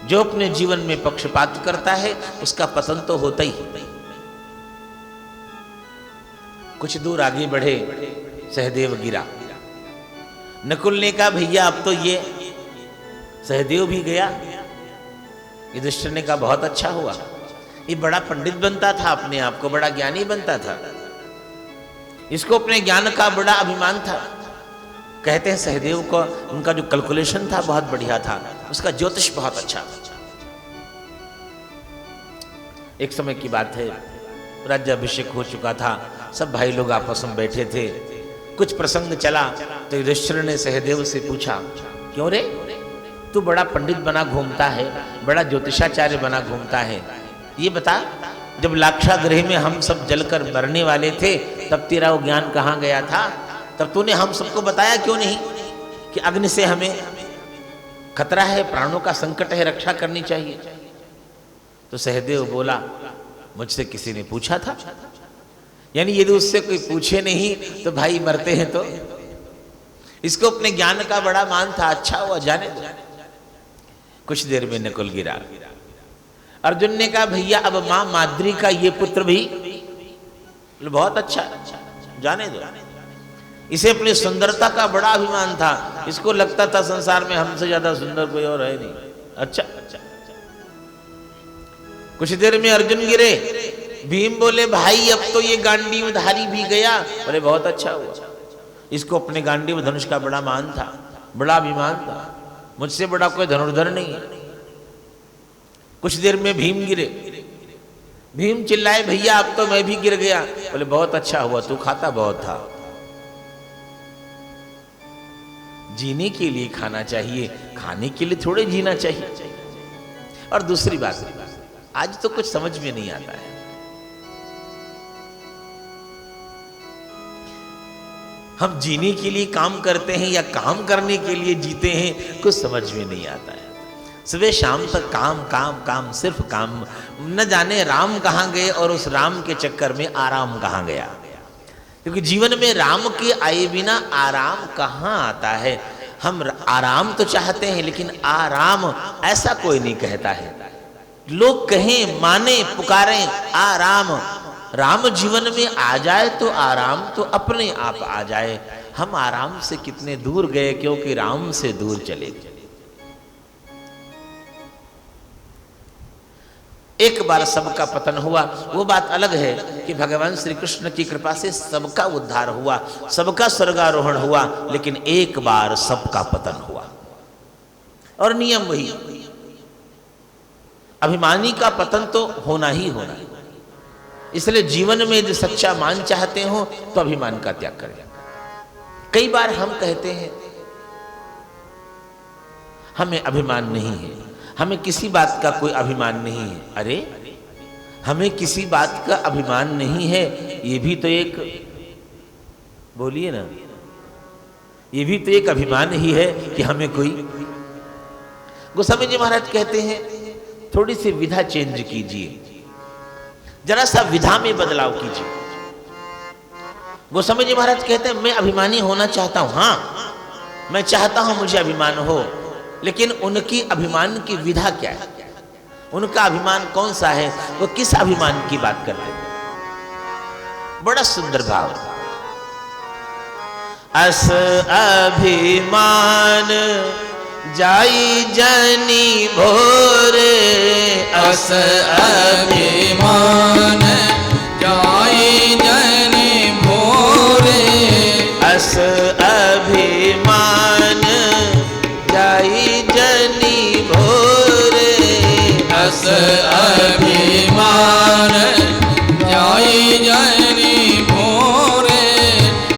जो अपने जीवन में पक्षपात करता है उसका पतन तो होता ही। कुछ दूर आगे बढ़े, सहदेव गिरा। नकुल ने कहा भैया अब तो ये सहदेव भी गया। युधिष्ठिर ने कहा बहुत अच्छा हुआ, ये बड़ा पंडित बनता था, अपने आप को बड़ा ज्ञानी बनता था, इसको अपने ज्ञान का बड़ा अभिमान था। कहते हैं सहदेव को उनका जो कैलकुलेशन था बहुत बढ़िया था, उसका ज्योतिष बहुत अच्छा था। एक समय की बात है, राज्याभिषेक हो चुका था, सब भाई लोग आपस में बैठे थे, कुछ प्रसंग चला तो युधिष्ठिर ने सहदेव से पूछा, क्यों रे तू बड़ा पंडित बना घूमता है, बड़ा ज्योतिषाचार्य बना घूमता है, ये बता जब लाक्षागृह में हम सब जलकर मरने वाले थे तब तेरा वो ज्ञान कहाँ गया था? तब तूने हम सबको बताया क्यों नहीं कि अग्नि से हमें खतरा है, प्राणों का संकट है, रक्षा करनी चाहिए। तो सहदेव बोला मुझसे किसी ने पूछा था? यानी यदि उससे कोई पूछे नहीं तो भाई मरते हैं। तो इसको अपने ज्ञान का बड़ा मान था, अच्छा हुआ जाने दो। कुछ देर में नकुल गिरा। अर्जुन ने कहा भैया अब मां माद्री का ये पुत्र भी बहुत अच्छा, जाने दो। इसे अपनी सुंदरता का बड़ा अभिमान था, इसको लगता था संसार में हमसे ज्यादा सुंदर कोई और है नहीं। अच्छा, कुछ देर में अर्जुन गिरे। भीम बोले भाई अब तो ये गांडीवधारी भी गया। बोले बहुत अच्छा हुआ, इसको अपने गांडीव धनुष का बड़ा मान था, बड़ा अभिमान था, मुझसे बड़ा कोई धनुर्धर नहीं है। कुछ देर में भीम गिरे। भीम चिल्लाए भैया अब तो मैं भी गिर गया। बोले बहुत अच्छा हुआ, तू खाता बहुत था। जीने के लिए खाना चाहिए, खाने के लिए थोड़े जीना चाहिए। और दूसरी बात आज तो कुछ समझ में नहीं आता है, हम जीने के लिए काम करते हैं या काम करने के लिए जीते हैं, कुछ समझ में नहीं आता है। सुबह शाम तक काम काम काम, सिर्फ काम। न जाने राम कहाँ गए और उस राम के चक्कर में आराम कहाँ गया। क्योंकि जीवन में राम के आए बिना आराम कहाँ आता है। हम आराम तो चाहते हैं लेकिन आराम ऐसा कोई नहीं कहता है। लोग कहें, माने, पुकारें आराम, राम जीवन में आ जाए तो आराम तो अपने आप आ जाए। हम आराम से कितने दूर गए क्योंकि राम से दूर चले गए। एक बार सबका पतन हुआ, वो बात अलग है कि भगवान श्री कृष्ण की कृपा से सबका उद्धार हुआ, सबका स्वर्गारोहण हुआ, लेकिन एक बार सबका पतन हुआ। और नियम वही, अभिमानी का पतन तो होना ही होना। इसलिए जीवन में यदि सच्चा मान चाहते हो तो अभिमान का त्याग करें। कई बार हम कहते हैं हमें अभिमान नहीं है, हमें किसी बात का कोई अभिमान नहीं है। अरे हमें किसी बात का अभिमान नहीं है, ये भी तो एक, बोलिए ना, ये भी तो एक अभिमान ही है कि हमें कोई। गोस्वामी जी महाराज कहते हैं थोड़ी सी विधा चेंज कीजिए, जरा सा विधा में बदलाव कीजिए। गोस्वामी जी महाराज कहते हैं मैं अभिमानी होना चाहता हूं, हाँ मैं चाहता हूं मुझे अभिमान हो, लेकिन उनकी अभिमान की विधा क्या है, उनका अभिमान कौन सा है, वो किस अभिमान की बात करते हैं। बड़ा सुंदर भाव, अस अभिमान जाई जनी भोरे, अस अभिमान जाई जनी भोरे, अस अभिमान जाई जनी भोरे, अस अभिमान जाई जनी